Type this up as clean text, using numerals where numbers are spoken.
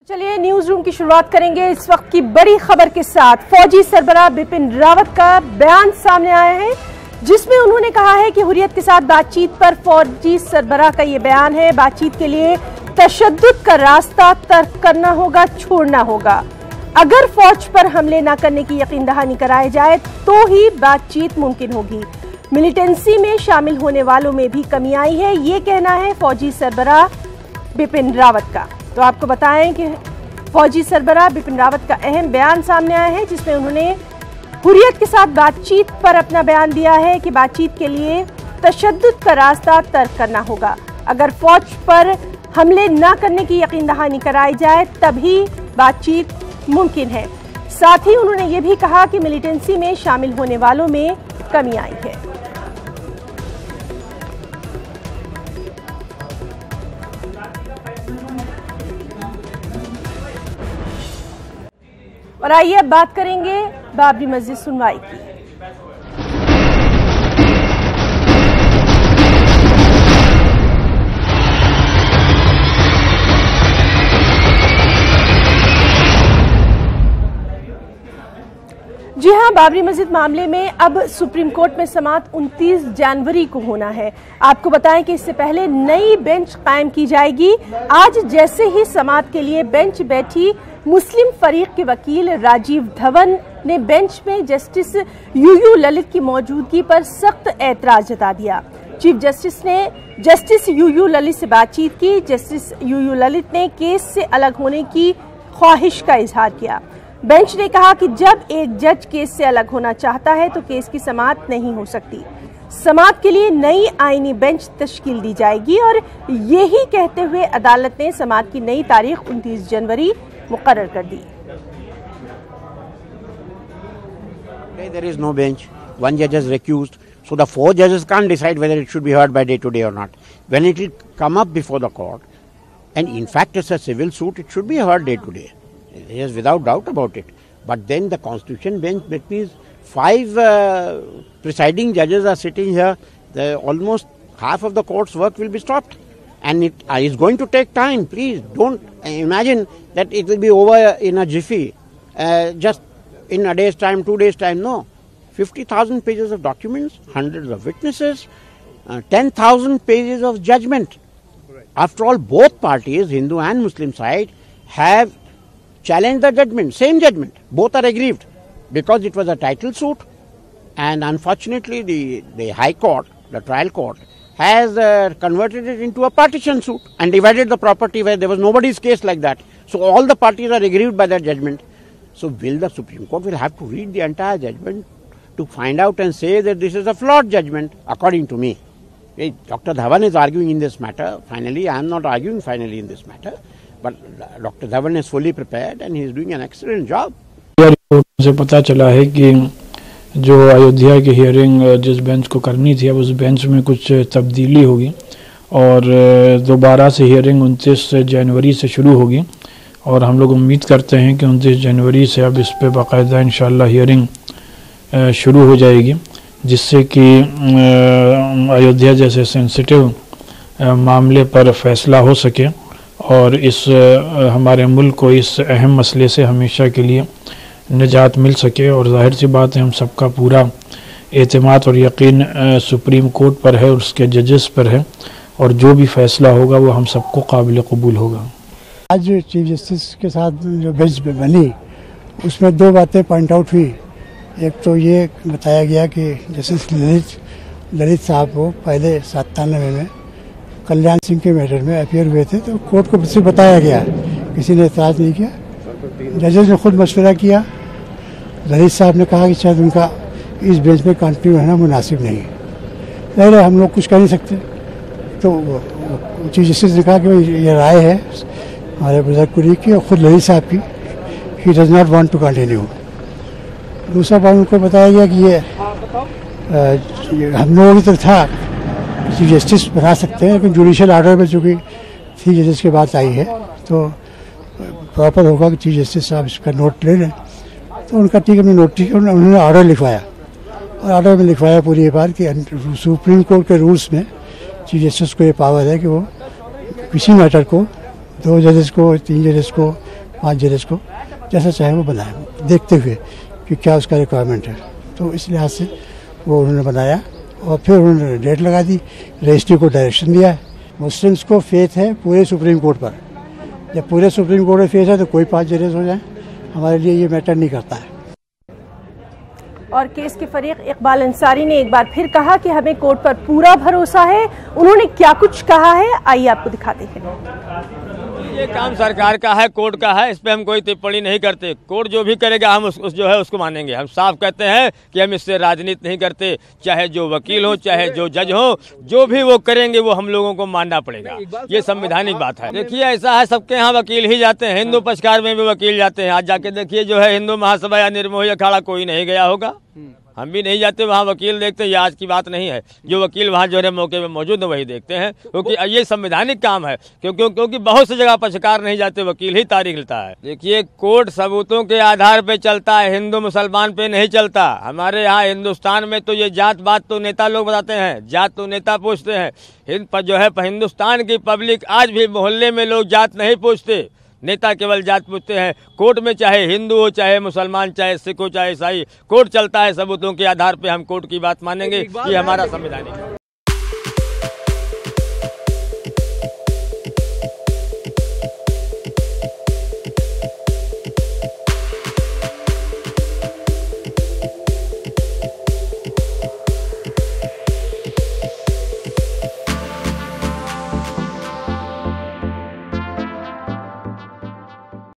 चलिए news room की शुरुआत करेंगे इस वक्त की बड़ी खबर के साथ। फौजी सरबराह बिपिन रावत का बयान सामने आया है जिसमें उन्होंने कहा है कि हुर्रियत के साथ बातचीत पर फौजी सरबराह का ये बयान है, बातचीत के लिए तशद्दुद का रास्ता तर्क करना होगा, छोड़ना होगा। अगर फौज पर हमले न करने की यकीन दहानी कराई जाए तो ही बातचीत मुमकिन होगी। मिलिटेंसी में शामिल होने वालों में भी कमी आई है, ये कहना है फौजी सरबराह बिपिन रावत का। तो आपको बताएं कि फौजी सरबराह बिपिन रावत का अहम बयान सामने आया है जिसमें उन्होंने हुर्रियत के साथ बातचीत पर अपना बयान दिया है कि बातचीत के लिए तशद्दुद का रास्ता तर्क करना होगा। अगर फौज पर हमले न करने की यकीन दहानी कराई जाए तभी बातचीत मुमकिन है। साथ ही उन्होंने ये भी कहा कि मिलिटेंसी में शामिल होने वालों में कमी आई है। और आइए अब बात करेंगे बाबरी मस्जिद सुनवाई की। जी हां, बाबरी मस्जिद मामले में अब सुप्रीम कोर्ट में समाअत 29 जनवरी को होना है। आपको बताएं कि इससे पहले नई बेंच कायम की जाएगी। आज जैसे ही समाअत के लिए बेंच बैठी, मुस्लिम फरीक के वकील राजीव धवन ने बेंच में जस्टिस यूयू ललित की मौजूदगी पर सख्त ऐतराज जता दिया। चीफ जस्टिस ने जस्टिस यूयू ललित से बातचीत की। जस्टिस यूयू ललित ने केस से अलग होने की ख्वाहिश का इजहार किया। बेंच ने कहा कि जब एक जज केस से अलग होना चाहता है तो केस की समाअत नहीं हो सकती। समाअत के लिए नई आईनी बेंच तश्कील दी जाएगी और यही कहते हुए अदालत ने समाअत की नई तारीख 29 जनवरी मुकर्रर कर दी। There is no bench. One judge is recused, so the 4 judges can't decide whether it should be heard by day to day or not. When it will come up before the court, and in fact it's a civil suit, it should be heard day to day. There is without doubt about it. But then the Constitution bench, that means 5 presiding judges are sitting here. Almost half of the court's work will be stopped. And it is going to take time. Please don't imagine that it will be over in a jiffy, just in a day's time, 2 days' time. No. 50,000 pages of documents, hundreds of witnesses, 10,000 pages of judgment. After all, both parties, Hindu and Muslim side, have challenged the judgment, same judgment. Both are aggrieved because it was a title suit, and unfortunately the High Court, the trial court, has converted it into a partition suit and divided the property where there was nobody's case like that. So all the parties are aggrieved by that judgment. So will the Supreme Court will have to read the entire judgment to find out and say that this is a flawed judgment, according to me. Dr. Dhawan is arguing in this matter. Finally, I am not arguing finally in this matter. But Dr. Dhawan is fully prepared and he is doing an excellent job. Report से पता चला है कि जो अयोध्या की hearing जिस bench को करनी थी अब उस बेंच में कुछ तब्दीली होगी और दोबारा से हियरिंग 29 जनवरी से शुरू होगी और हम लोग उम्मीद करते हैं कि 29 जनवरी से अब इस पे बाकायदा इंशाल्लाह हियरिंग शुरू हो जाएगी, जिससे कि अयोध्या जैसे सेंसिटिव मामले पर फैसला हो सके और इस हमारे मुल्क को इस अहम मसले से हमेशा के लिए निजात मिल सके। और जाहिर सी बात है हम सबका पूरा एतमाद और यकीन सुप्रीम कोर्ट पर है और उसके जजेस पर है और जो भी फैसला होगा वो हम सबको काबिल कबूल होगा। आज चीफ जस्टिस के साथ जो बेंच पे बनी उसमें 2 बातें पॉइंट आउट हुई। एक तो ये बताया गया कि जस्टिस ललित साहब को पहले 97 में कल्याण सिंह के मैटर में अपीयर हुए थे तो कोर्ट को मुझसे बताया गया, किसी ने एतराज़ नहीं किया। जजेस ने खुद मशवरा किया। ललित साहब ने कहा कि शायद उनका इस बेंच में कंटिन्यू रहना मुनासिब नहीं है, नहीं हम लोग कुछ कर नहीं सकते। तो चीफ जस्टिस ने कहा कि ये राय है हमारे बुजुर्ग कुली की और खुद ललित साहब की, he does not want to continue. दूसरा बात उनको बताया गया कि ये हम लोगों की तो था चीफ जस्टिस बना सकते हैं, लेकिन जुडिशल ऑर्डर में चूँकि 3 जजेस के बाद आई है तो प्रॉपर होगा कि चीफ जस्टिस साहब इसका नोट ले लें। तो उनका ठीक है, नोटिस उन्होंने ऑर्डर लिखवाया और ऑर्डर में लिखवाया पूरी ये बात कि सुप्रीम कोर्ट के रूल्स में चीफ जस्टिस को ये पावर है कि वो किसी मैटर को 2 जजेस को 3 जजेस को 5 जजेस को जैसा चाहे वो बनाए, देखते हुए कि क्या उसका रिक्वायरमेंट है। तो इस लिहाज से वो उन्होंने बनाया और फिर उन्होंने डेट लगा दी, रजिस्ट्री को डायरेक्शन दिया है। मुस्लिम्स को फेथ है पूरे सुप्रीम कोर्ट पर, जब पूरे सुप्रीम कोर्ट में फेथ है तो कोई 5 जजेस हो जाए, हमारे लिए ये मैटर नहीं करता है। और केस के फरीक इकबाल अंसारी ने एक बार फिर कहा कि हमें कोर्ट पर पूरा भरोसा है। उन्होंने क्या कुछ कहा है, आइए आपको दिखाते हैं। ये काम सरकार का है, कोर्ट का है, इस पे हम कोई टिप्पणी नहीं करते। कोर्ट जो भी करेगा हम उस जो है उसको मानेंगे। हम साफ कहते हैं कि हम इससे राजनीति नहीं करते, चाहे जो वकील हो चाहे जो जज हो, जो भी वो करेंगे वो हम लोगों को मानना पड़ेगा। ये संवैधानिक बात है। देखिए ऐसा है, सबके यहाँ वकील ही जाते हैं, हिंदू पक्षकार में भी वकील जाते हैं। आज जाके देखिए जो है हिंदू महासभा या निर्मोही अखाड़ा कोई नहीं गया होगा, हम भी नहीं जाते वहाँ वकील देखते हैं। ये आज की बात नहीं है, जो वकील वहाँ जो है मौके पे मौजूद है वही देखते हैं, क्योंकि ये संवैधानिक काम है। क्योंकि बहुत सी जगह पक्षकार नहीं जाते, वकील ही तारीख लेता है। देखिए कोर्ट सबूतों के आधार पे चलता है, हिंदू मुसलमान पे नहीं चलता। हमारे यहाँ हिंदुस्तान में तो ये जात बात तो नेता लोग बताते हैं, जात तो नेता पूछते हैं। हिंदुस्तान की पब्लिक आज भी मोहल्ले में लोग जात नहीं पूछते, नेता केवल जात पूछते हैं। कोर्ट में चाहे हिंदू हो चाहे मुसलमान चाहे सिख हो चाहे ईसाई, कोर्ट चलता है सबूतों के आधार पे। हम कोर्ट की बात मानेंगे, ये हमारा संवैधानिक है।